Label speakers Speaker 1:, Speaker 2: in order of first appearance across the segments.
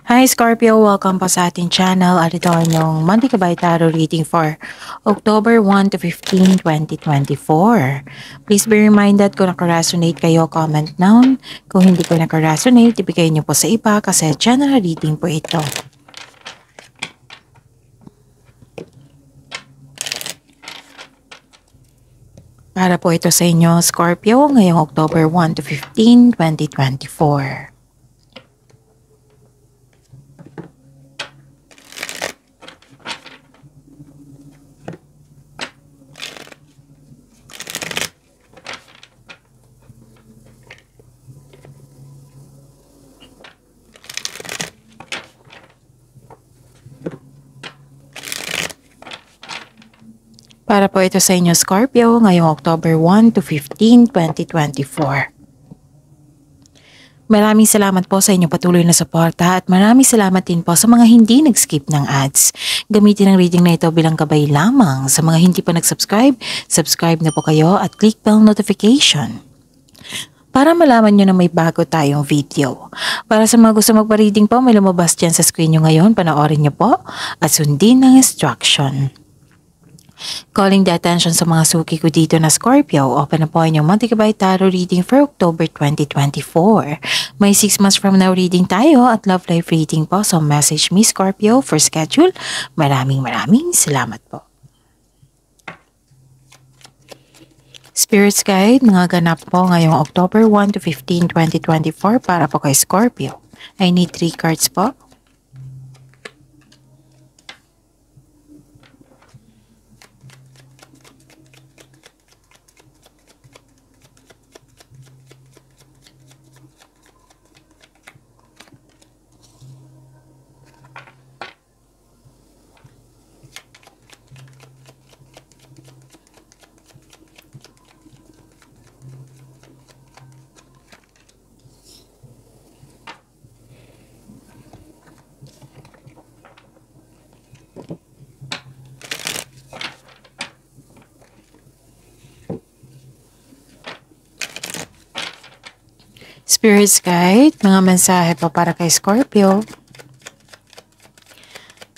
Speaker 1: Hi Scorpio! Welcome po sa ating channel at ito ang inyong monthly kabay tarot reading for October 1 to 15, 2024. Please be reminded kung nakaresonate kayo, comment down. Kung hindi ko nakaresonate, ibigay niyo po sa iba kasi general reading po ito. Para po ito sa inyo, Scorpio, ngayong October 1 to 15, 2024. Para po ito sa inyo, Scorpio, ngayong October 1 to 15, 2024. Maraming salamat po sa inyong patuloy na suporta at maraming salamat din po sa mga hindi nag-skip ng ads. Gamitin ang reading na ito bilang gabay lamang. Sa mga hindi pa nag-subscribe, subscribe na po kayo at click bell notification para malaman nyo na may bago tayong video. Para sa mga gusto magpa-reading po, may lumabas dyan sa screen nyo ngayon. Panoorin nyo po at sundin ang instruction. Calling the attention sa mga suki ko dito na Scorpio, open na po ang inyong monthly kabay tarot reading for October 2024. May 6 months from now reading tayo at love life reading po. So message me Scorpio for schedule. Maraming salamat po. Spirits Guide, mga ganap po ngayong October 1 to 15, 2024 para po kay Scorpio. I need 3 cards po. Spirits Guide, mga mensahe po para kay Scorpio.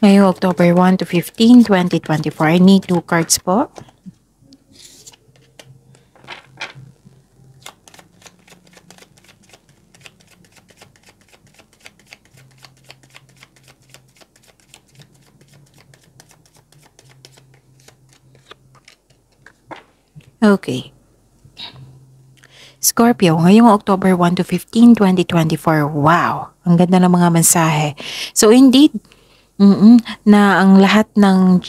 Speaker 1: Ngayong October 1 to 15, 2024. I need 2 cards po. Okay. Scorpio, ngayong October 1 to 15, 2024. Wow! Ang ganda ng mga mensahe. So indeed, na ang lahat ng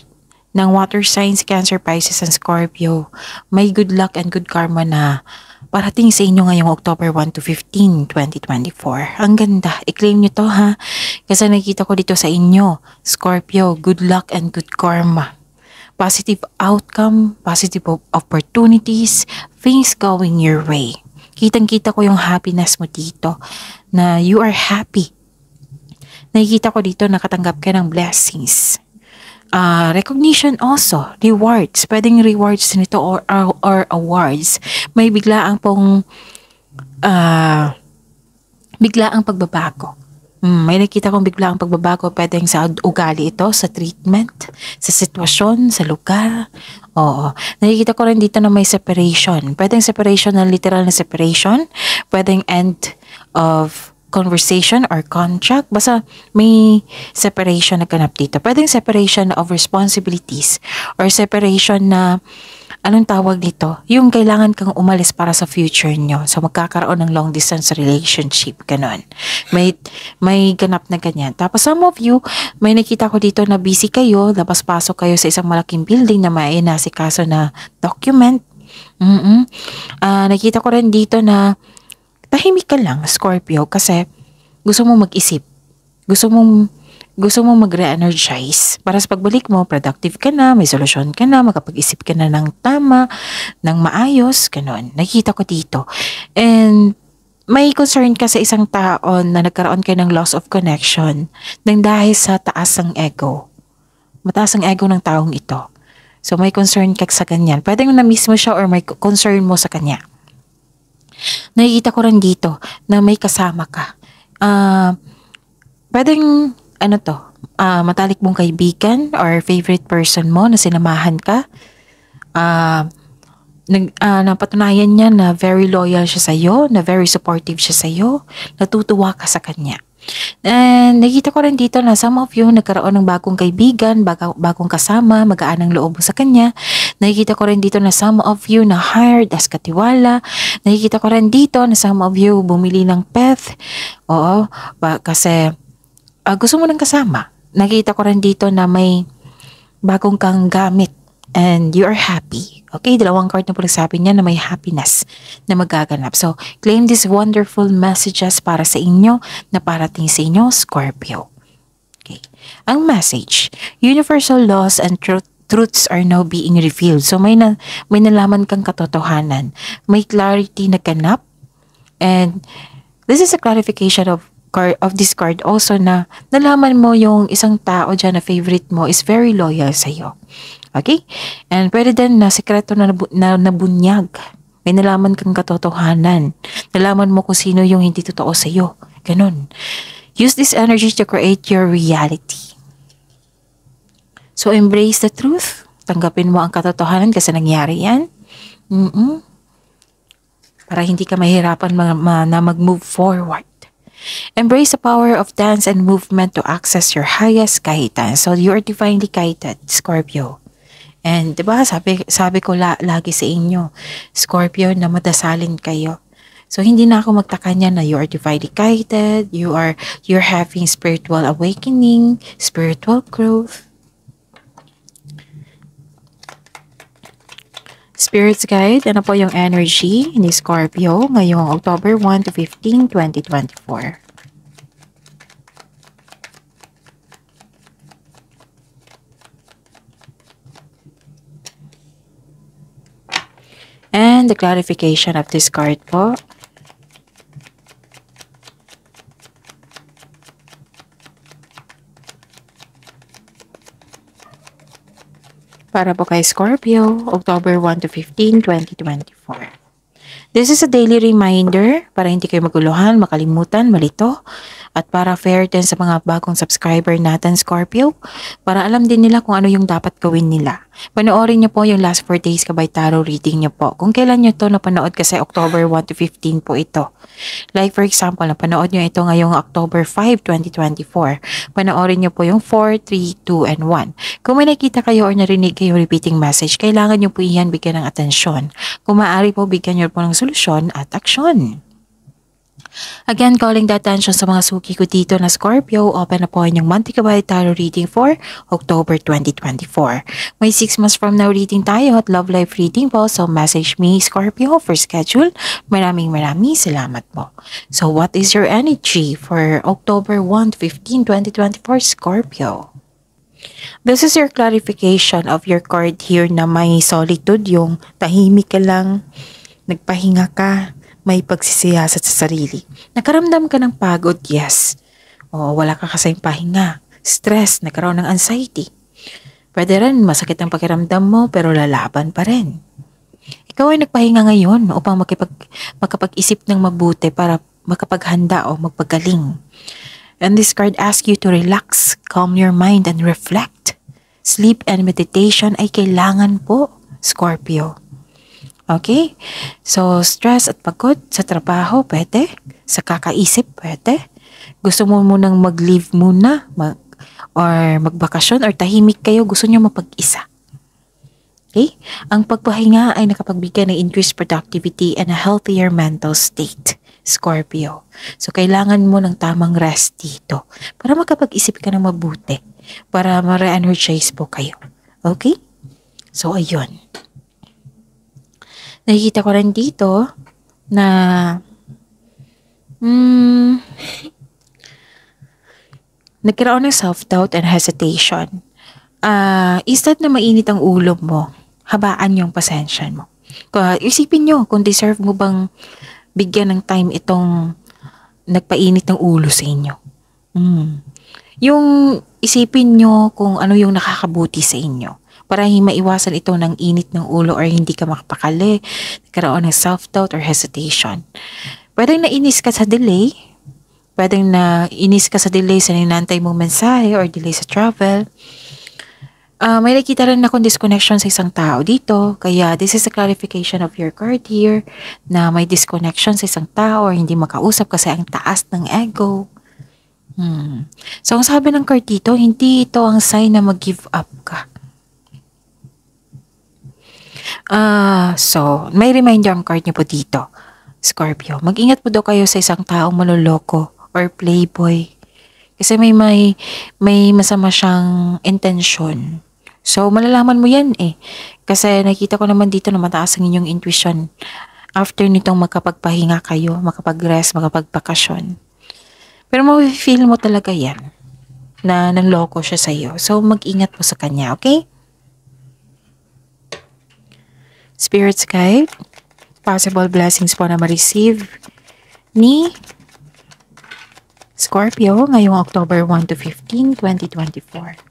Speaker 1: water signs, Cancer, Pisces, and Scorpio, may good luck and good karma na parating sa inyo ngayong October 1 to 15, 2024. Ang ganda. I-claim nyo to ha. Kasi nakikita ko dito sa inyo, Scorpio, good luck and good karma. Positive outcome, positive opportunities, things going your way. Kitang-kita ko yung happiness mo dito na you are happy. Nakikita ko dito nakatanggap ka ng blessings. Recognition also, rewards. Pwedeng rewards nito or awards. May biglaang pagbabago. May nakita kong biglaang pagbabago, pwedeng sa ugali ito, sa treatment, sa sitwasyon, sa lugar. Oo. Nakikita ko rin dito na may separation. Pwedeng separation na literal na separation. Pwedeng end of conversation or contract. Basta may separation na ganap dito. Pwedeng separation of responsibilities or separation na anong tawag dito? Yung kailangan kang umalis para sa future nyo. So, magkakaroon ng long distance relationship. Ganon. May ganap na ganyan. Tapos, some of you, may nakita ko dito na busy kayo, labas-pasok kayo sa isang malaking building na may nasikaso na document. Nakita ko rin dito na tahimik ka lang, Scorpio, kasi gusto mong mag-isip. Gusto mong mag-re-energize. Para sa pagbalik mo, productive ka na, may solusyon ka na, makapag-isip ka na ng tama, ng maayos, ganun. Nakikita ko dito. And may concern ka sa isang tao na nagkaroon ka ng loss of connection nang dahil sa taas ng ego. Mataas ang ego ng taong ito. So may concern ka sa ganyan. Pwedeng na-miss mo siya or may concern mo sa kanya. Nakikita ko rin dito na may kasama ka. Pwedeng, ano to, matalik mong kaibigan or favorite person mo na sinamahan ka. Ah, napatunayan niya na very loyal siya sa'yo, na very supportive siya sa'yo, natutuwa ka sa kanya. And nakita ko rin dito na some of you nagkaroon ng bagong kaibigan, bagong kasama, magaan ang loob mo sa kanya. Nakikita ko rin dito na some of you na hired as katiwala. Nakikita ko rin dito na some of you bumili ng pet. Oo, kasi gusto mo ng kasama. Nakita ko rin dito na may bagong kang gamit and you are happy. Okay, dalawang card na po nagsabi niya na may happiness na magaganap. So, claim these wonderful messages para sa inyo na parating sa inyo, Scorpio. Okay. Ang message, universal laws and truths are now being revealed. So, may nalaman kang katotohanan. May clarity na ganap. And this is a clarification of this card also na nalaman mo yung isang tao dyan na favorite mo is very loyal sa'yo. Okay? And pwede din na sekreto na nabunyag. May nalaman kang katotohanan. Nalaman mo kung sino yung hindi totoo sa'yo. Ganun. Use this energy to create your reality. So, embrace the truth. Tanggapin mo ang katotohanan kasi nangyari yan. Para hindi ka mahirapan na mag-move forward. Embrace the power of dance and movement to access your highest guidance. So, you are divinely guided, Scorpio. And, diba, sabi ko lagi sa inyo, Scorpio, na madasalin kayo. So, hindi na ako magtaka niya na you are divinely guided, you're having spiritual awakening, spiritual growth. Spirit's Guide, ano po yung energy ni Scorpio ngayong October 1 to 15, 2024. And the clarification of this card po. Para po kay Scorpio, October 1 to 15, 2024. This is a daily reminder para hindi kayo maguluhan, makalimutan, malito. At para fair din sa mga bagong subscriber natin, Scorpio, para alam din nila kung ano yung dapat gawin nila. Panoorin niyo po yung last 4 days kabay tarot reading niyo po. Kung kailan niyo to napanood kasi October 1 to 15 po ito. Like for example, napanood niyo ito ngayong October 5, 2024. Panoorin niyo po yung 4, 3, 2, and 1. Kung may nakita kayo or narinig kayo repeating message, kailangan niyo po iyan bigyan ng atensyon. Kung maaari po, bigyan niyo po ng solusyon at aksyon. Again, calling the attention sa mga suki ko dito na Scorpio, open na po ang inyong monthly kabay tarot reading for October 2024. May 6 months from now reading tayo at love life reading po, so message me Scorpio for schedule. Maraming salamat po. So what is your energy for October 1 to 15, 2024, Scorpio? This is your clarification of your card here na may solitude, yung tahimik ka lang, nagpahinga ka, may pagsisiyasat sa sarili. Nakaramdam ka ng pagod, yes. O wala ka kasing pahinga, stress, nagkaroon ng anxiety. Pwede rin masakit ang pakiramdam mo pero lalaban pa rin. Ikaw ay nagpahinga ngayon upang makapag-isip ng mabuti para makapaghanda o magpagaling. And this card asks you to relax, calm your mind and reflect. Sleep and meditation ay kailangan po, Scorpio. Okay? So, stress at pagod sa trabaho, pwede. Sa kakaisip, pwede. Gusto mo munang mag-leave muna, or magbakasyon, or tahimik kayo, gusto nyo mapag-isa. Okay? Ang pagpahinga ay nakapagbigay ng increased productivity and a healthier mental state, Scorpio. So, kailangan mo ng tamang rest dito para makapag-isip ka ng mabuti, para ma-re-energize po kayo. Okay? So, ayun. Nakikita ko rin dito na nagkaroon ng self-doubt and hesitation. Instead na mainit ang ulo mo, habaan yung pasensya mo. Isipin nyo kung deserve mo bang bigyan ng time itong nagpainit ng ulo sa inyo. Yung isipin nyo kung ano yung nakakabuti sa inyo. Para hindi maiwasan ito ng init ng ulo or hindi ka makapakali, nagkaroon ng self-doubt or hesitation. Pwede nainis ka sa delay, Pwedeng na inis ka sa delay sa ninantay mong mensahe or delay sa travel. May nakita rin akong disconnection sa isang tao dito. Kaya this is a clarification of your card here na may disconnection sa isang tao or hindi makausap kasi ang taas ng ego. So, ang sabi ng card dito, hindi ito ang sign na mag-give up ka. So, may reminder ang card niyo po dito, Scorpio. Mag-ingat po daw kayo sa isang taong maloloko or playboy. Kasi may masama siyang intensyon. So, malalaman mo yan eh. Kasi nakita ko naman dito na mataas ang inyong intuition after nitong makapagpahinga kayo, makapag-rest, makapagpakasyon. Pero ma-feel mo talaga yan na nanloko siya sa iyo. So, mag-ingat po sa kanya, okay? Spirit's Guide, possible blessings po na ma-receive ni Scorpio ngayong October 1 to 15, 2024.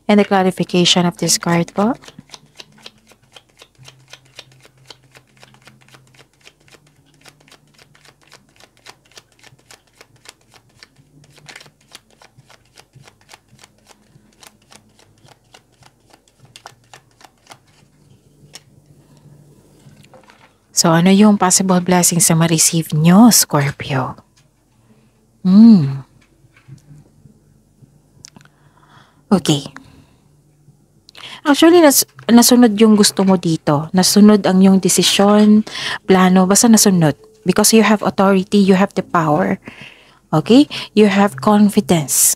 Speaker 1: And the clarification of this card po. So, ano yung possible blessings na ma-receive nyo, Scorpio? Okay. Actually, nasunod yung gusto mo dito. Nasunod ang yung desisyon, plano, basta nasunod. Because you have authority, you have the power. Okay? You have confidence.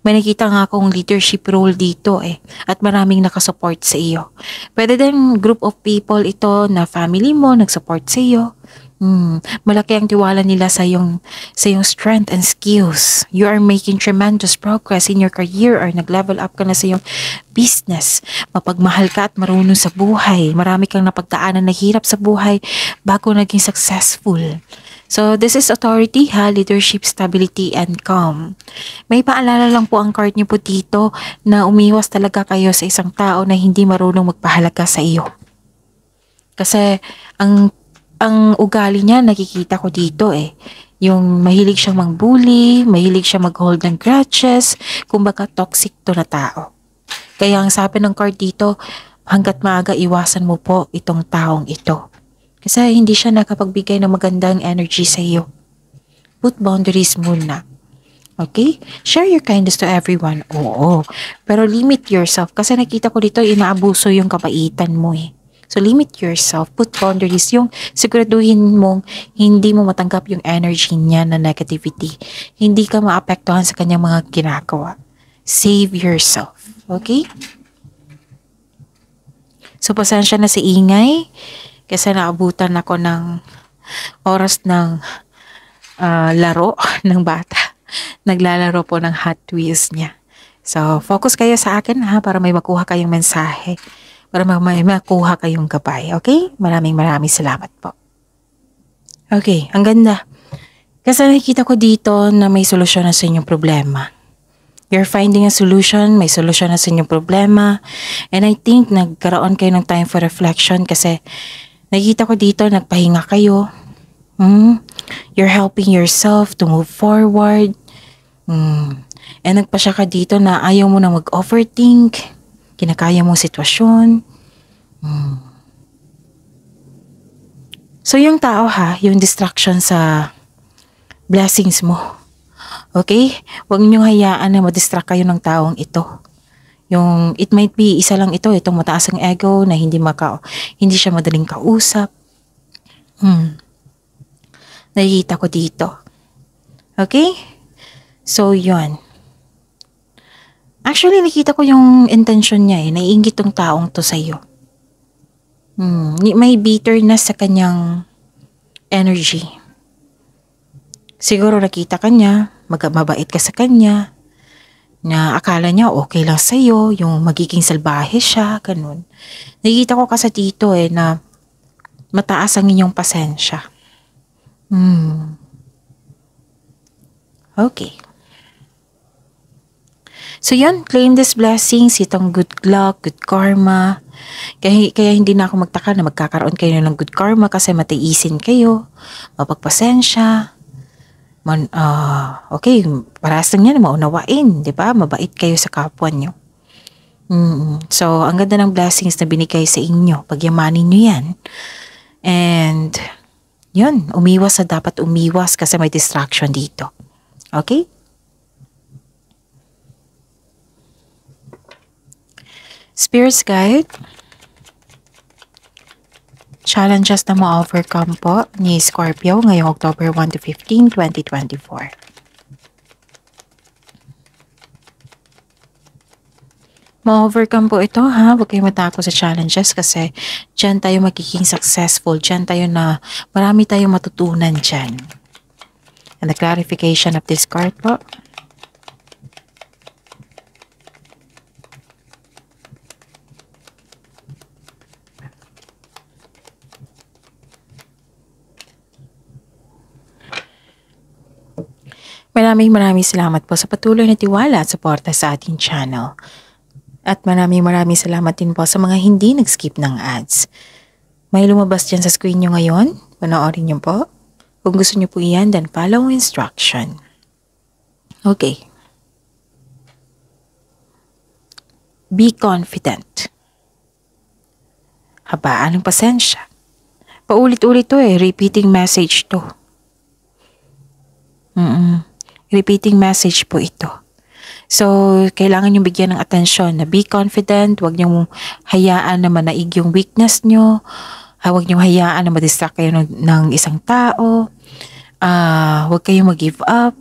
Speaker 1: May nakita nga akong leadership role dito eh. At maraming nakasupport sa iyo. Pwede din group of people ito na family mo nagsupport sa iyo. Malaki ang tiwala nila sa iyong strength and skills. You are making tremendous progress in your career or nag-level up ka na sa iyong business. Mapagmahal ka at marunong sa buhay. Marami kang napagdaanan na hirap sa buhay bago naging successful. So, this is authority, leadership, stability, and calm. May paalala lang po ang card niyo po dito na umiwas talaga kayo sa isang tao na hindi marunong magpahalaga sa iyo. Kasi, ang ugali niya, nakikita ko dito eh. Yung mahilig siyang mang-bully, mahilig siyang mag-hold ng grudges, kumbaga toxic to na tao. Kaya ang sabi ng card dito, hanggat maaga iwasan mo po itong taong ito. Kasi hindi siya nakapagbigay ng magandang energy sa iyo. Put boundaries muna. Okay? Share your kindness to everyone. Oo. Pero limit yourself. Kasi nakita ko dito, inaabuso yung kabaitan mo eh. So, limit yourself. Put boundaries. Yung siguraduhin mong hindi mo matanggap yung energy niya na negativity. Hindi ka maapektuhan sa kanyang mga ginagawa. Save yourself. Okay? So, pasensya na sa ingay. Kasi naabutan ako ng oras ng laro ng bata. Naglalaro po ng Hot Wheels niya. So, focus kayo sa akin para may makuha kayong mensahe. Para may makuha kayong gabay. Okay? Maraming salamat po. Okay, ang ganda. Kasi nakikita ko dito na may solusyon na sa inyong problema. You're finding a solution, may solusyon na sa inyong problema. And I think nagkaroon kayo ng time for reflection kasi nakikita ko dito, nagpahinga kayo. You're helping yourself to move forward. And nagpasya ka dito na ayaw mo na mag-overthink. Kinakaya mo sitwasyon. So yung tao yung distraction sa blessings mo. Okay? Huwag niyong hayaan na madistract kayo ng taong ito. Yung, it might be, isa lang ito, itong mataas ang ego na hindi siya madaling kausap. Nakikita ko dito. Okay? So, yun. Actually, nakita ko yung intention niya naiinggit tong taong to sa'yo. May bitterness sa kanyang energy. Siguro nakita ka niya, mabait ka sa kanya, na akala niya okay lang sa'yo, yung magiging salbahe siya, ganun. Nakikita ko kasi dito na mataas ang inyong pasensya. Okay. So yun, claim these blessings, itong good luck, good karma. Kaya hindi na ako magtaka na magkakaroon kayo ng good karma kasi matiisin kayo, mapagpasensya. Okay, parehas lang yan, maunawain, di ba? Mabait kayo sa kapwa nyo. So, ang ganda ng blessings na binigay sa inyo. Pagyamanin nyo yan. And, yun, umiwas sa dapat umiwas kasi may distraction dito. Okay? Spirits guide. Challenges na ma-overcome po ni Scorpio ngayong October 1 to 15, 2024. Ma-overcome po ito ha. Huwag kayong matakot sa challenges kasi dyan tayo magiging successful. Dyan tayo na marami tayong matutunan dyan. And the clarification of this card po. Maraming salamat po sa patuloy na tiwala at suporta sa ating channel. At maraming salamat din po sa mga hindi nag-skip ng ads. May lumabas dyan sa screen nyo ngayon. Panoorin nyo po. Kung gusto nyo po iyan, then follow instruction. Okay. Be confident. Habaan ng pasensya. Paulit-ulit to repeating message to. Repeating message po ito. So, kailangan nyo bigyan ng atensyon na be confident, huwag nyo hayaan na manaig yung weakness nyo, huwag nyo hayaan na madistract kayo ng isang tao, huwag kayong mag-give up,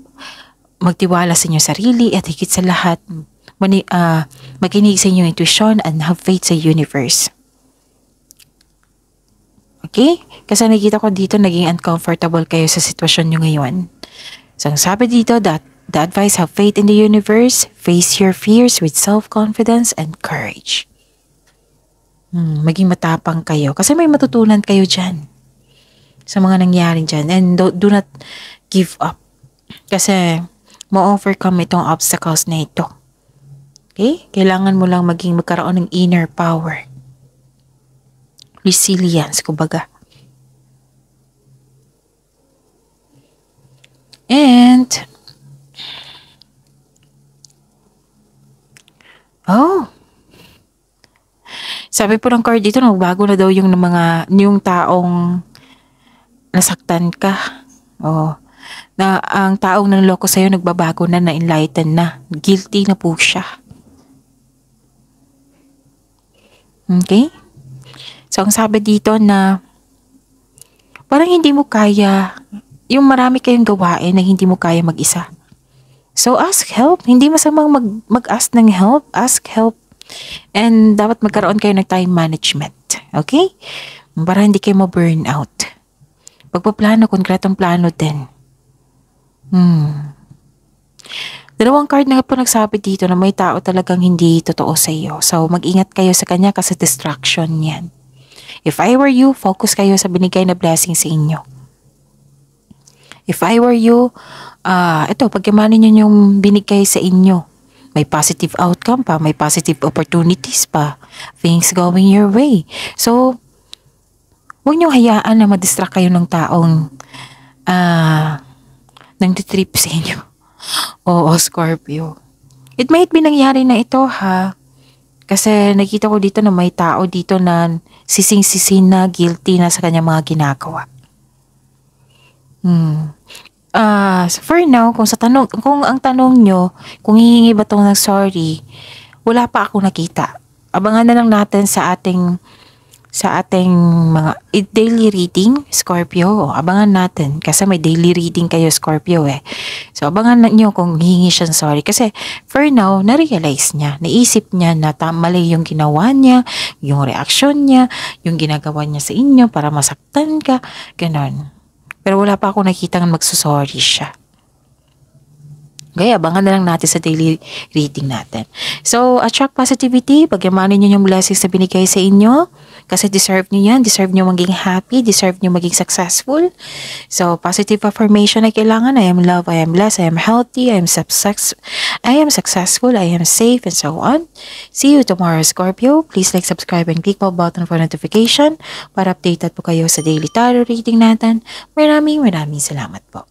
Speaker 1: magtiwala sa inyong sarili, at higit sa lahat, makinig sa inyong intuition and have faith sa universe. Okay? Kasi nakikita ko dito, naging uncomfortable kayo sa sitwasyon nyo ngayon. So, ang sabi dito, that the advice, have faith in the universe, face your fears with self-confidence and courage. Maging matapang kayo. Kasi may matutunan kayo dyan sa mga nangyari dyan. And do not give up. Kasi ma-overcome itong obstacles na ito. Okay? Kailangan mo lang magkaroon ng inner power. Resilience, kumbaga. And, sabi po ng card dito, bago na daw yung taong nasaktan ka. Na ang taong nanloko sa'yo, nagbabago na, na-enlighten na. Guilty na po siya. Okay? So, ang sabi dito na parang hindi mo kaya, yung marami kayong gawain na hindi mo kaya mag-isa. So, ask help. Hindi masamang mag-ask ng help. Ask help. And dapat magkaroon kayo ng time management. Okay? Para hindi kayo ma-burn out. Pagpaplano, konkretong plano din. Dalawang card na po nagsabi dito na may tao talagang hindi totoo sa iyo. So, mag-ingat kayo sa kanya kasi distraction yan. If I were you, focus kayo sa binigay na blessing sa inyo. If I were you, pagyamanin nyo yung binigay sa inyo. May positive outcome pa, may positive opportunities pa. Things going your way. So, huwag nyo hayaan na madistract kayo ng taong nang titrip sa inyo. Oo, Scorpio. It might be nangyari na ito ha. Kasi nakita ko dito na may tao dito na sising-sising na guilty na sa kanyang mga ginagawa. For now, kung ang tanong nyo, kung hihingi ba itong ng sorry, wala pa ako nakita. Abangan na lang natin sa ating mga daily reading, Scorpio. Abangan natin kasi may daily reading kayo, Scorpio So, abangan nyo kung hihingi siya ng sorry. Kasi for now, na-realize niya, naisip niya na mali yung ginawa niya, yung reaksyon niya, yung ginagawa niya sa inyo para masaktan ka, ganon. Pero wala pa ako nakita ng magsusorry siya. Okay, abangan na lang natin sa daily reading natin. So, attract positivity, pagyamanin nyo yung blessings na binigay sa inyo. Kasi deserve nyo yan. Deserve nyo maging happy. Deserve nyo maging successful. So, positive affirmation na kailangan. I am loved, I am blessed, I am healthy, I am successful, I am safe, and so on. See you tomorrow, Scorpio. Please like, subscribe, and click the button for notification para updated po kayo sa daily tarot reading natin. Maraming salamat po.